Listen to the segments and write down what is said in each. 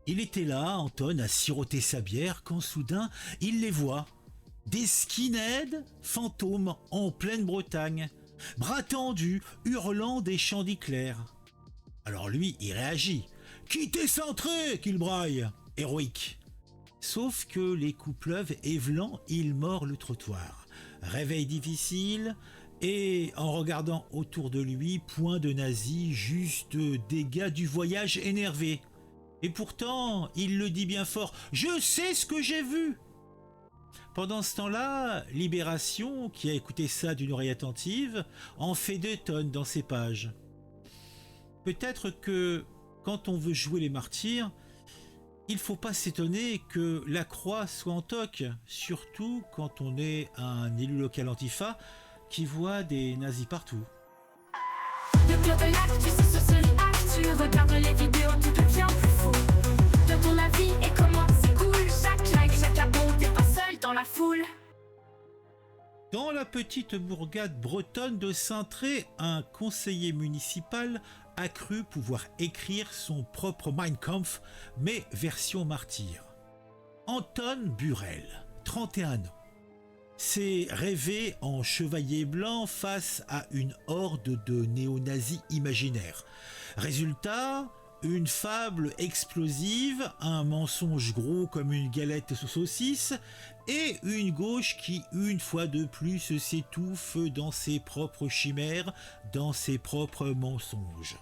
Il était là, Anton, à siroter sa bière, quand soudain, il les voit. Des skinheads fantômes en pleine Bretagne, bras tendus, hurlant des chants d'Hitler. Alors lui, il réagit. Quittez centré, qu'il braille. Héroïque. Sauf que les coups pleuvent et Vlan, il mord le trottoir. Réveil difficile, et en regardant autour de lui, point de nazis, juste des gars du voyage énervés. Et pourtant, il le dit bien fort, je sais ce que j'ai vu. Pendant ce temps-là, Libération, qui a écouté ça d'une oreille attentive, en fait 2 tonnes dans ses pages. Peut-être que quand on veut jouer les martyrs, il faut pas s'étonner que la croix soit en toc, surtout quand on est un élu local antifa qui voit des nazis partout. Le pire de l'actu, c'est ce seul acte. Tu regardes les vidéos, tout devient plus fou. De ton avis et comment c'est cool. Chaque like, chaque abon, t'es pas seul dans la foule. Dans la petite bourgade bretonne de Cintré, un conseiller municipal a cru pouvoir écrire son propre Mein Kampf, mais version martyr. Anton Burel, 31 ans, s'est rêvé en chevalier blanc face à une horde de néo-nazis imaginaires. Résultat, une fable explosive, un mensonge gros comme une galette sous saucisse, et une gauche qui, une fois de plus, s'étouffe dans ses propres chimères, dans ses propres mensonges.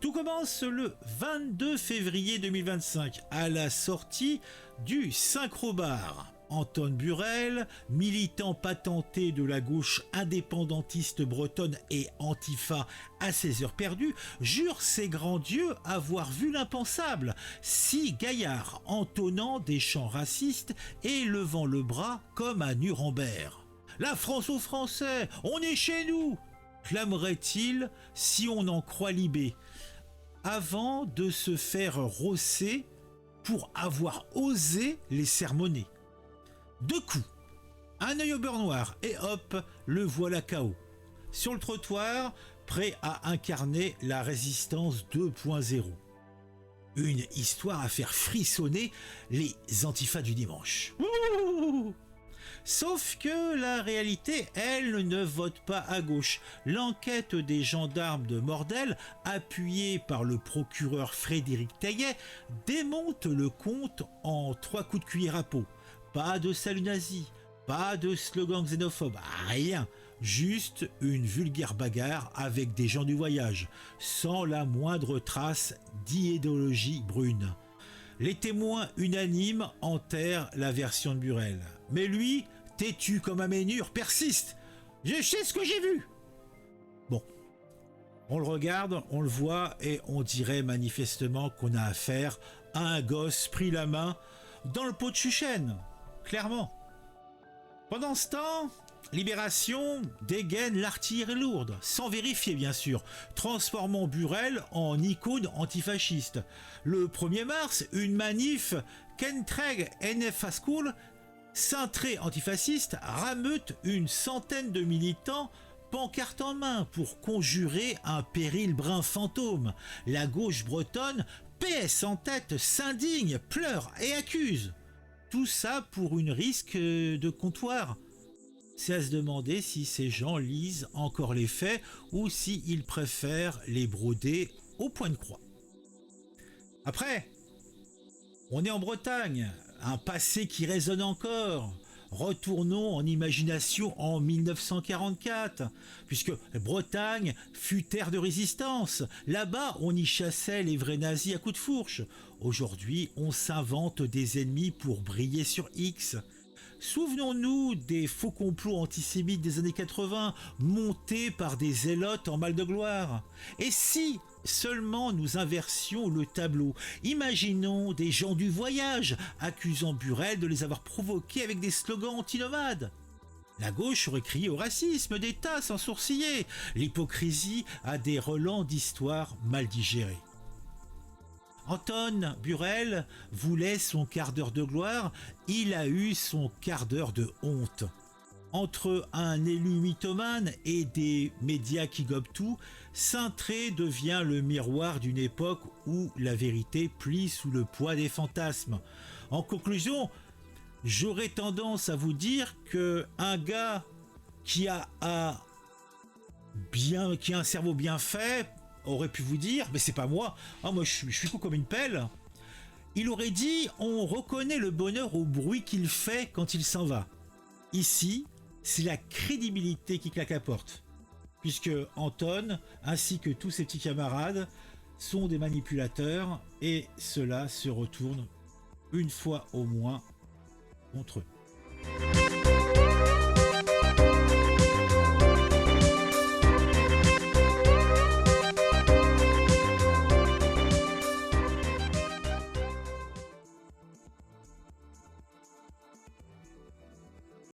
Tout commence le 22 février 2025, à la sortie du Synchrobar. Anton Burel, militant patenté de la gauche indépendantiste bretonne et antifa à ses heures perdues, jure ses grands dieux avoir vu l'impensable. 6 gaillards entonnant des chants racistes et levant le bras comme à Nuremberg. La France aux Français, on est chez nous, clamerait-il si on en croit Libé, avant de se faire rosser pour avoir osé les sermonner. 2 coups, un œil au beurre noir et hop, le voilà KO. Sur le trottoir, prêt à incarner la résistance 2.0. Une histoire à faire frissonner les antifas du dimanche. Ouh. Sauf que la réalité, elle, ne vote pas à gauche. L'enquête des gendarmes de Mordel, appuyée par le procureur Frédéric Taillet, démonte le compte en 3 coups de cuillère à peau. Pas de salut nazi, pas de slogan xénophobe, rien. Juste une vulgaire bagarre avec des gens du voyage, sans la moindre trace d'idéologie brune. Les témoins unanimes enterrent la version de Burel. Mais lui, têtu comme un ménure, persiste. Je sais ce que j'ai vu. Bon, on le regarde, on le voit et on dirait manifestement qu'on a affaire à un gosse pris la main dans le pot de Chuchen. Clairement. Pendant ce temps, Libération dégaine l'artillerie lourde, sans vérifier bien sûr, transformant Burel en icône antifasciste. Le 1er mars, une manif Kentreg NF School, cintré antifasciste, rameute une centaine de militants pancarte en main pour conjurer un péril brun fantôme. La gauche bretonne, PS en tête, s'indigne, pleure et accuse. Tout ça pour une risque de comptoir. C'est à se demander si ces gens lisent encore les faits ou s'ils préfèrent les broder au point de croix. Après, on est en Bretagne, un passé qui résonne encore. Retournons en imagination en 1944, puisque Bretagne fut terre de résistance. Là-bas, on y chassait les vrais nazis à coups de fourche. Aujourd'hui, on s'invente des ennemis pour briller sur X. Souvenons-nous des faux complots antisémites des années 80, montés par des zélotes en mal de gloire. Et si seulement nous inversions le tableau, imaginons des gens du voyage accusant Burel de les avoir provoqués avec des slogans anti-nomades. La gauche aurait crié au racisme d'État sans sourciller. L'hypocrisie a des relents d'histoire mal digérés. Anton Burel voulait son quart d'heure de gloire, il a eu son quart d'heure de honte. Entre un élu mythomane et des médias qui gobent tout, Cintré devient le miroir d'une époque où la vérité plie sous le poids des fantasmes. En conclusion, j'aurais tendance à vous dire que un gars qui a un cerveau bien fait aurait pu vous dire, mais c'est pas moi, moi je suis cool comme une pelle. Il aurait dit, on reconnaît le bonheur au bruit qu'il fait quand il s'en va. Ici, c'est la crédibilité qui claque la porte, puisque Anton, ainsi que tous ses petits camarades, sont des manipulateurs, et cela se retourne une fois au moins contre eux.